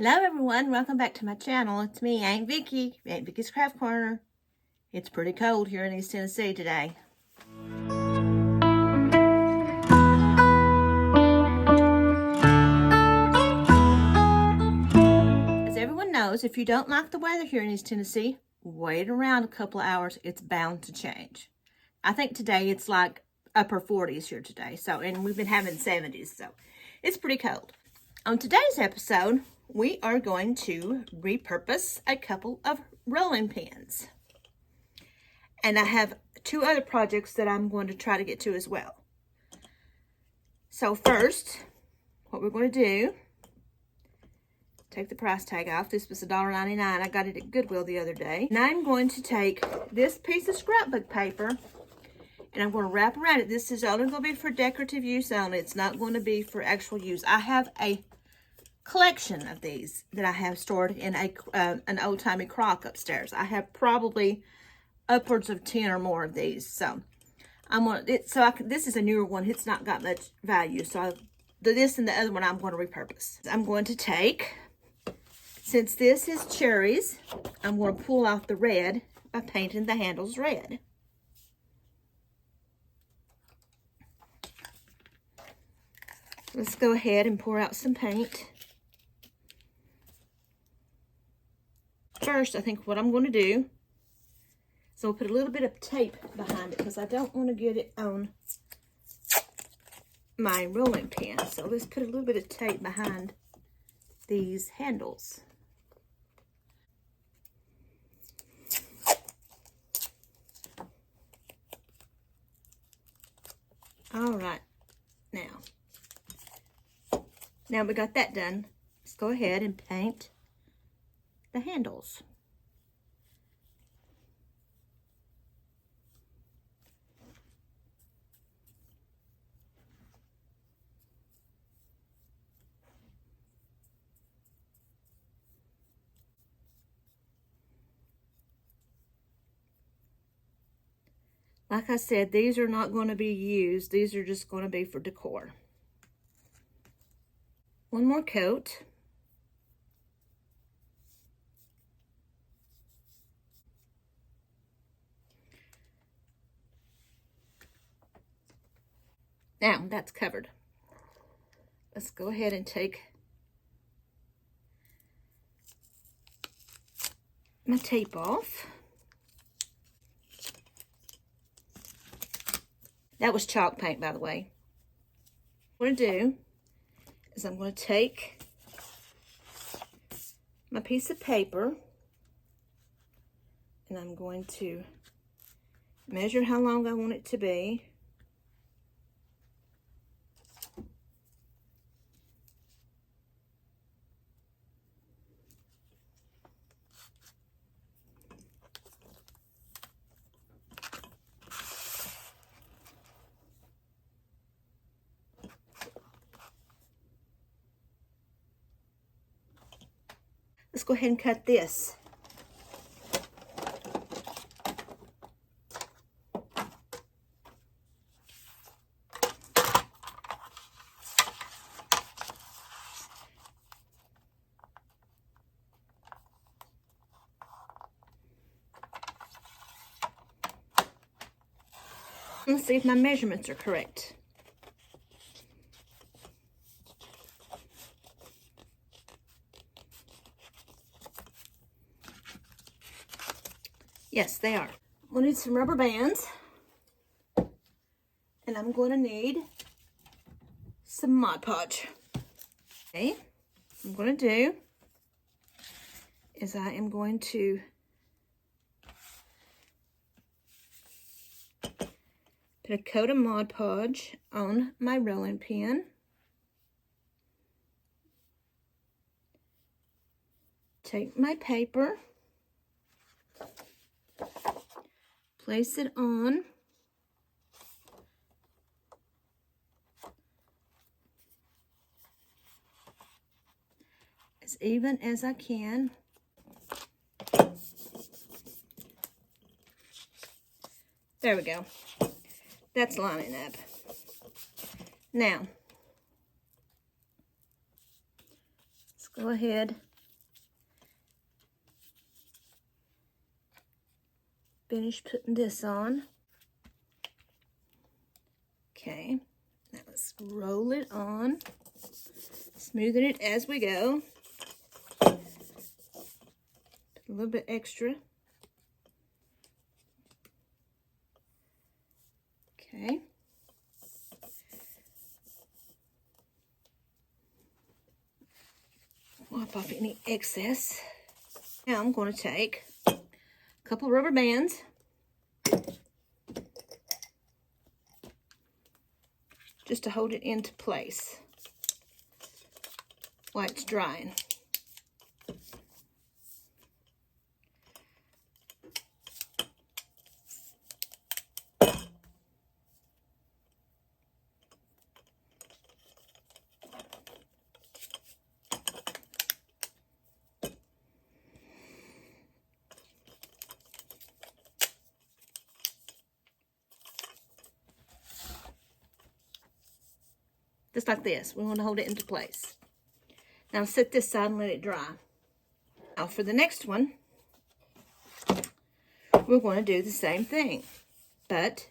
Hello everyone, welcome back to my channel. It's me, Aunt Vicky, Aunt Vicky's Craft Corner. It's pretty cold here in East Tennessee today. As everyone knows, if you don't like the weather here in East Tennessee, wait around a couple of hours, it's bound to change. I think today it's like upper 40s here today, and we've been having 70s, so it's pretty cold. On today's episode, we are going to repurpose a couple of rolling pins. And I have two other projects that I'm going to try to get to as well. So first, what we're going to do, take the price tag off. This was $1.99. I got it at Goodwill the other day. And I'm going to take this piece of scrapbook paper and I'm going to wrap around it. This is only going to be for decorative use only. It's not going to be for actual use. I have a collection of these that I have stored in an old-timey crock upstairs. I have probably upwards of 10 or more of these. So this is a newer one. It's not got much value. So this and the other one I'm going to repurpose. I'm going to take, since this is cherries, I'm going to pull off the red by painting the handles red. Let's go ahead and pour out some paint. First, I think what I'm going to do is I'll put a little bit of tape behind it because I don't want to get it on my rolling pin. So let's put a little bit of tape behind these handles. All right, now we got that done. Let's go ahead and paint the handles. Like I said, these are not going to be used. These are just going to be for decor. One more coat. Now that's covered. Let's go ahead and take my tape off. That was chalk paint, by the way. What I'm going to do is I'm going to take my piece of paper and I'm going to measure how long I want it to be. Let's go ahead and cut this. Let's see if my measurements are correct. Yes, they are. We'll need some rubber bands. And I'm going to need some Mod Podge. Okay, what I'm going to do is I am going to put a coat of Mod Podge on my rolling pin. Take my paper. Place it on. As even as I can. There we go. That's lining up. Now, let's go ahead finish putting this on. Okay, now let's roll it on, smoothing it as we go. Put a little bit extra. Okay. Wipe off any excess. Now I'm going to take a couple of rubber bands. Just to hold it into place while it's drying. Just like this. We want to hold it into place. Now set this side and let it dry. Now for the next one, we're going to do the same thing. But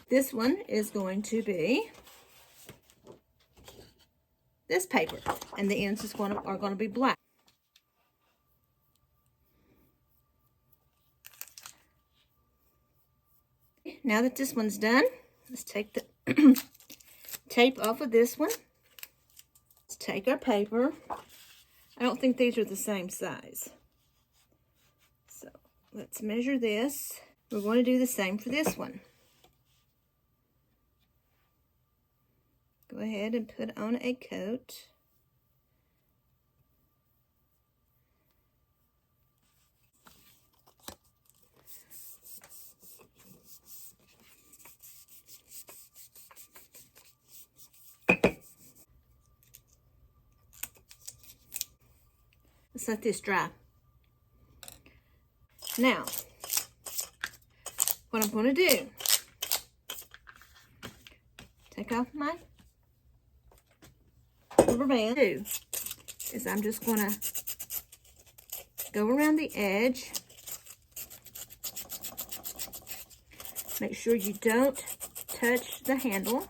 this one is going to be this paper. And the ends are going to be black. Now that this one's done, let's take the tape off of this one. Let's take our paper. I don't think these are the same size. So let's measure this. We're going to do the same for this one. Go ahead and put on a coat. Let's let this dry. Now, what I'm going to do, take off my rubber band, is I'm just going to go around the edge. Make sure you don't touch the handle.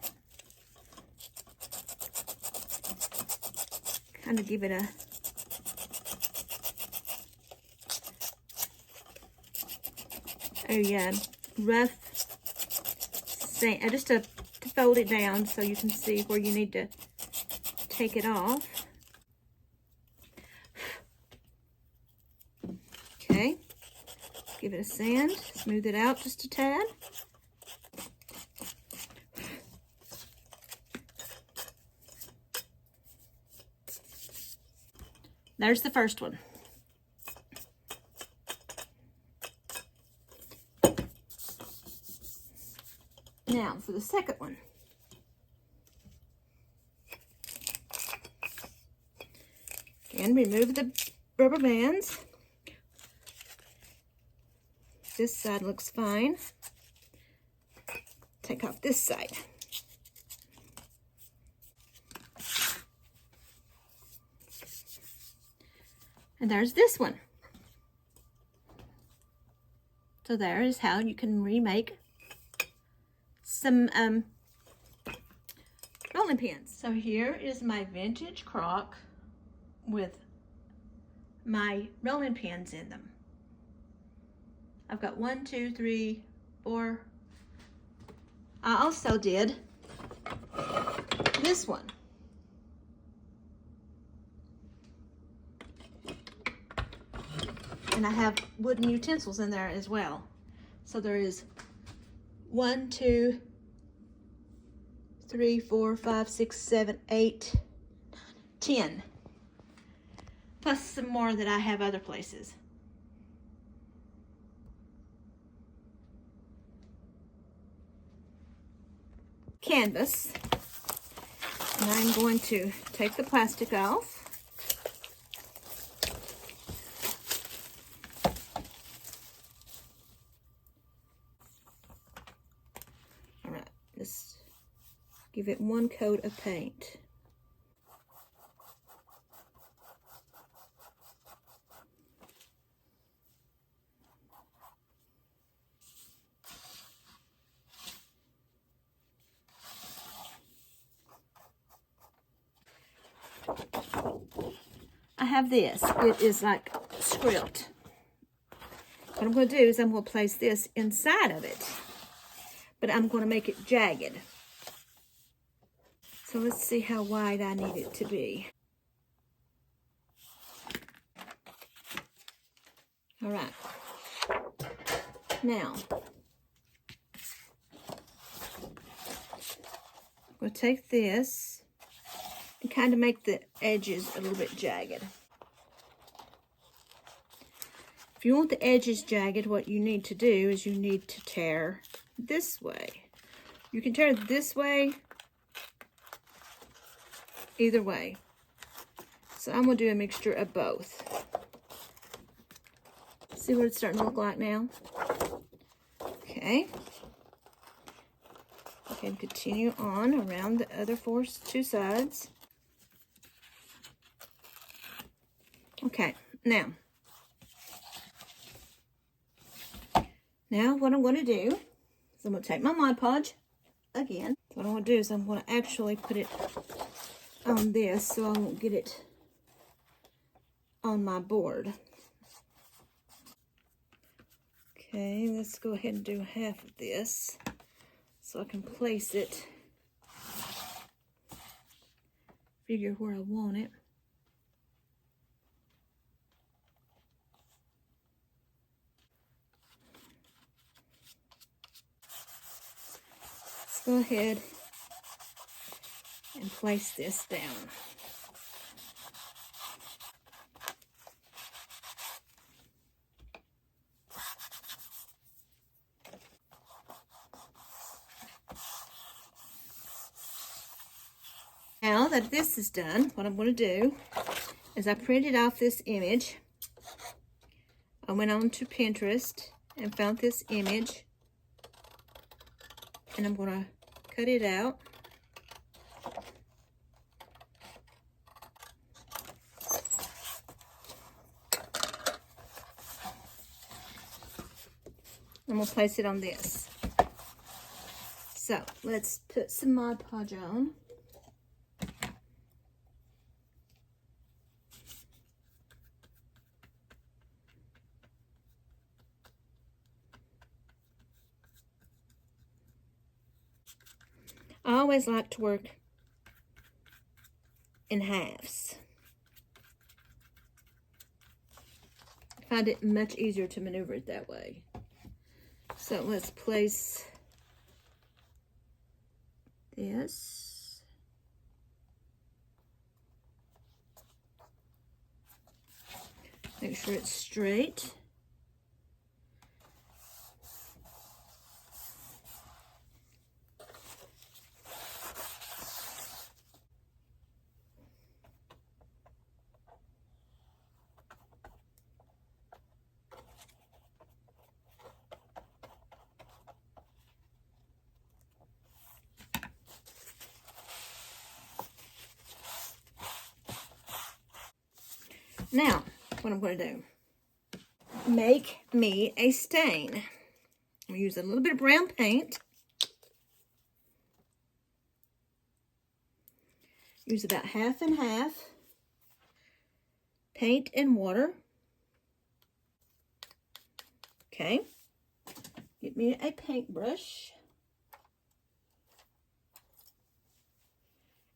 Kind of give it a rough sand, just to fold it down so you can see where you need to take it off. Okay, give it a sand, smooth it out just a tad. There's the first one. Now for the second one. Again, remove the rubber bands. This side looks fine. Take off this side. And there's this one. So there is how you can remake some rolling pins. So here is my vintage crock with my rolling pins in them. I've got 1, 2, 3, 4. I also did this one. And I have wooden utensils in there as well. So there is 1, 2, 3, 4, 5, 6, 7, 8, 10. Plus some more that I have other places. Canvas. And I'm going to take the plastic off. Alright, just give it one coat of paint. I have this. It is like script. What I'm going to do is I'm going to place this inside of it. But I'm going to make it jagged. So let's see how wide I need it to be. All right. Now, I'm going to take this and kind of make the edges a little bit jagged. If you want the edges jagged, what you need to do is you need to tear this way. You can tear this way, either way. So I'm going to do a mixture of both. See what it's starting to look like now? Okay. You can continue on around the other two sides. Okay, now what I'm going to do is I'm going to take my Mod Podge again. What I'm going to do is I'm going to actually put it on this so I won't get it on my board. Okay, let's go ahead and do half of this so I can place it, figure where I want it. Let's go ahead and place this down. Now that this is done, what I'm going to do is I printed off this image. I went on to Pinterest and found this image, and I'm going to cut it out. I'm going to place it on this. So let's put some Mod Podge on. I always like to work in halves. I find it much easier to maneuver it that way. So let's place this. Make sure it's straight. Now, what I'm going to do, make me a stain. I'm going to use a little bit of brown paint. Use about half and half. Paint and water. Okay. Get me a paintbrush.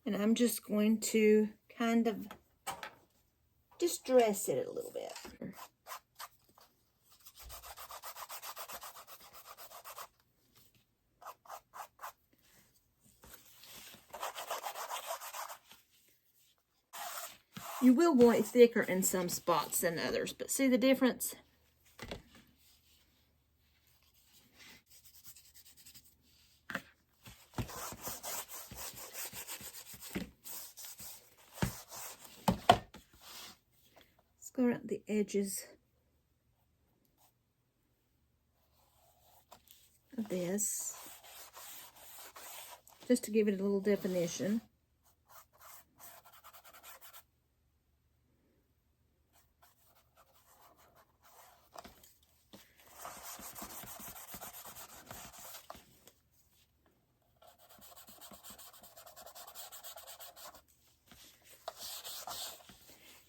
And I'm just going to kind of distress it a little bit. You will want it thicker in some spots than others, but see the difference? Let's go around the edges of this, just to give it a little definition.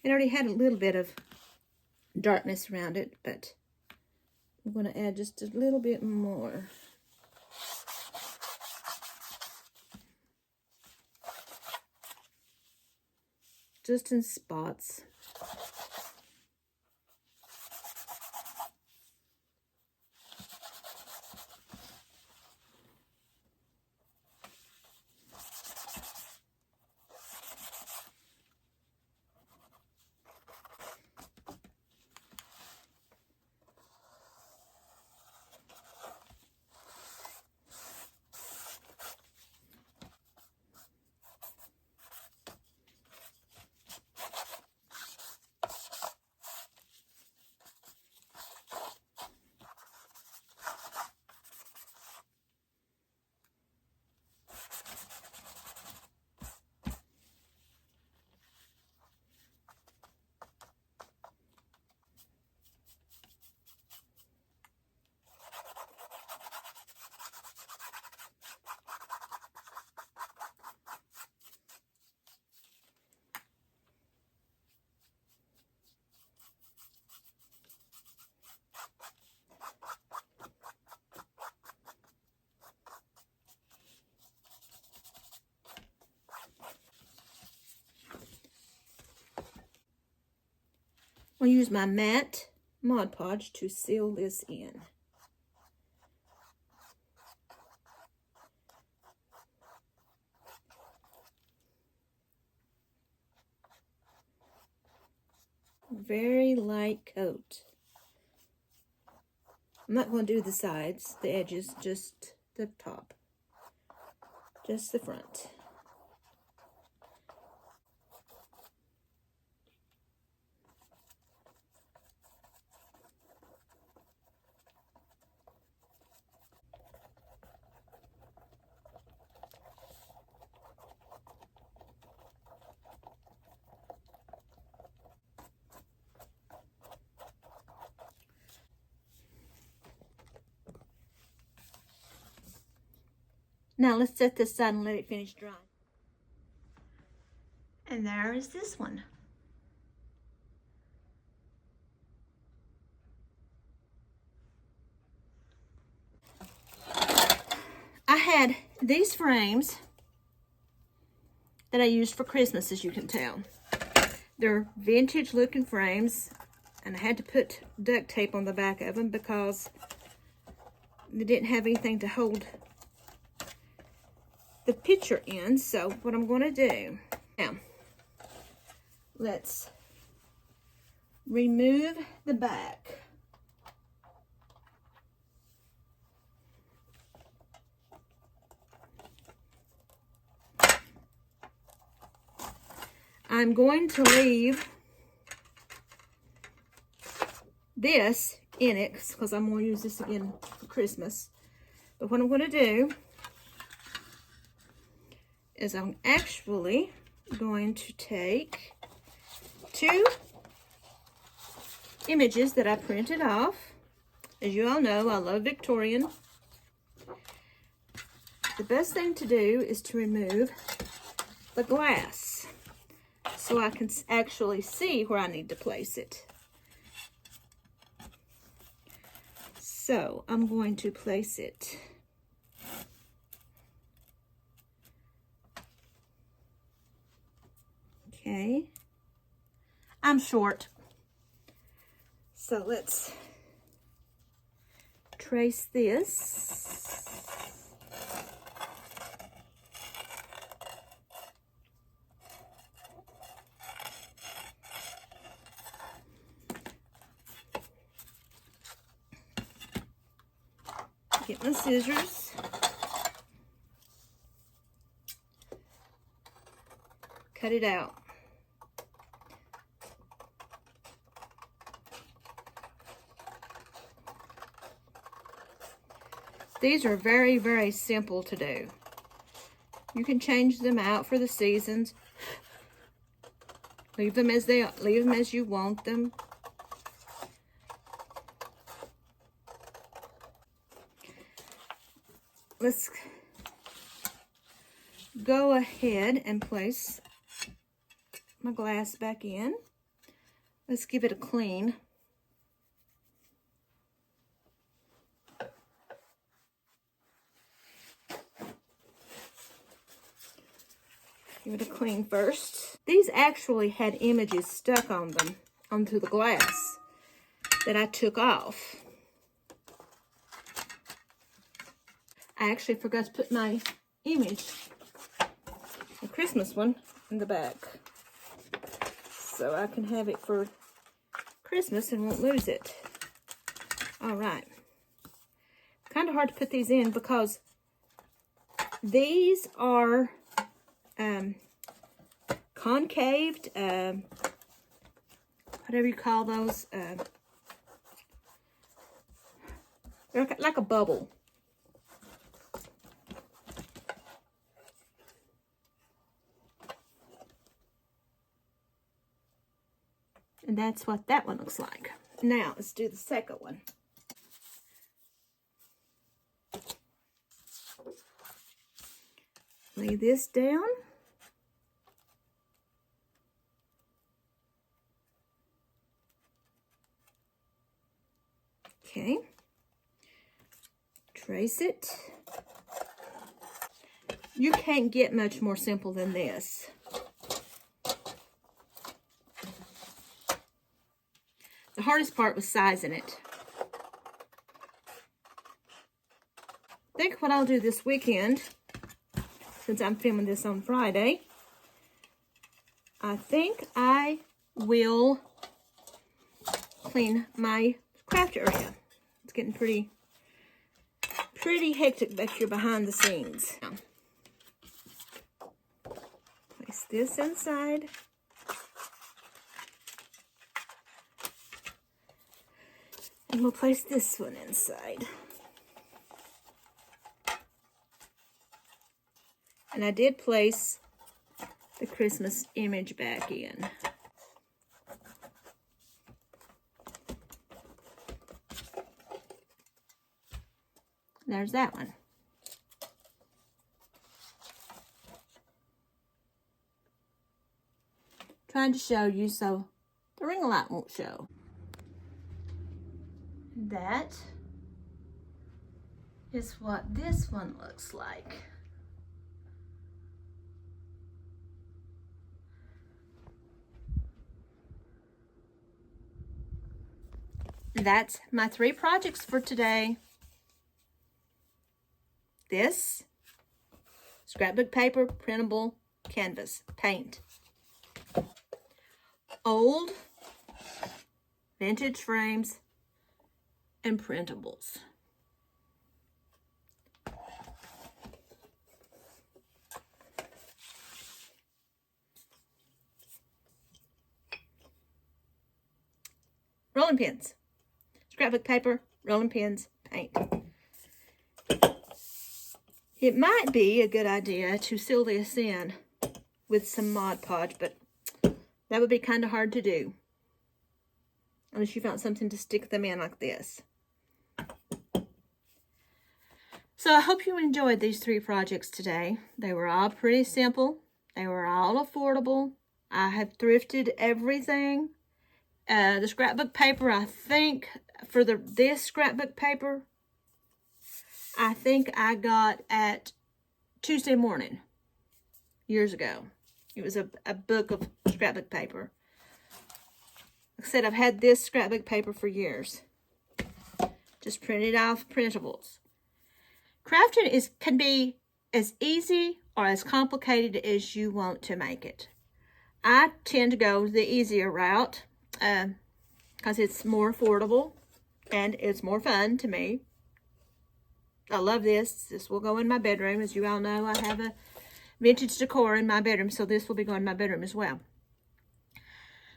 It already had a little bit of darkness around it, but I'm going to add just a little bit more. Just in spots. I'll use my matte Mod Podge to seal this in. Very light coat. I'm not going to do the sides, the edges, just the top, just the front. Now let's set this aside and let it finish drying. And there is this one. I had these frames that I used for Christmas, as you can tell. They're vintage looking frames, and I had to put duct tape on the back of them because they didn't have anything to hold the picture in. So what I'm going to do now, let's remove the back. I'm going to leave this in it because I'm going to use this again for Christmas. But what I'm going to do is I'm actually going to take 2 images that I printed off. As you all know, I love Victorian. The best thing to do is to remove the glass so I can actually see where I need to place it. So I'm going to place it okay. I'm short, so let's trace this. Get my scissors. Cut it out. These are very, very simple to do. You can change them out for the seasons. Leave them as they are. Leave them as you want them. Let's go ahead and place my glass back in. Let's give it a clean. Give it a clean first. These actually had images stuck on them, onto the glass, that I took off. I actually forgot to put my image, the Christmas one, in the back, so I can have it for Christmas and won't lose it. All right. Kind of hard to put these in because these are concaved, whatever you call those. They're like a bubble. And that's what that one looks like. Now, let's do the second one. Lay this down. Okay. Trace it. You can't get much more simple than this. The hardest part was sizing it. I think what I'll do this weekend, since I'm filming this on Friday, I think I will clean my craft area. It's getting pretty hectic back here behind the scenes. Now, place this inside. And we'll place this one inside. And I did place the Christmas image back in. There's that one. Trying to show you so the ring light won't show. That is what this one looks like. That's my 3 projects for today. This, scrapbook paper, printable, canvas, paint. Old, vintage frames, and printables. Rolling pins, scrapbook paper, rolling pins, paint. It might be a good idea to seal this in with some Mod Podge, but that would be kind of hard to do unless you found something to stick them in like this. So I hope you enjoyed these 3 projects today. They were all pretty simple. They were all affordable. I have thrifted everything. The scrapbook paper, I think, for this scrapbook paper, I think I got at Tuesday morning, years ago. It was a book of scrapbook paper. Like I said, I've had this scrapbook paper for years. Just printed off printables. Crafting can be as easy or as complicated as you want to make it. I tend to go the easier route because it's more affordable and it's more fun to me. I love this. This will go in my bedroom. As you all know, I have a vintage decor in my bedroom, so this will be going in my bedroom as well.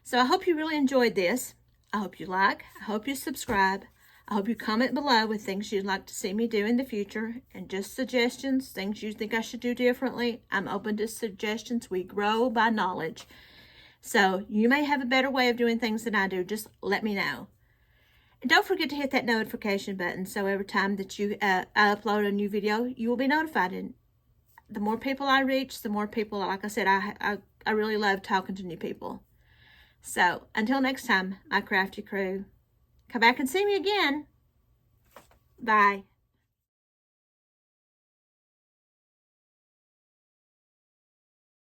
So I hope you really enjoyed this. I hope you like. I hope you subscribe. I hope you comment below with things you'd like to see me do in the future and just suggestions, things you think I should do differently. I'm open to suggestions. We grow by knowledge. So you may have a better way of doing things than I do. Just let me know. And don't forget to hit that notification button so every time that I upload a new video, you will be notified. And the more people I reach, the more people, like I said, I really love talking to new people. So until next time, my crafty crew, come back and see me again. Bye.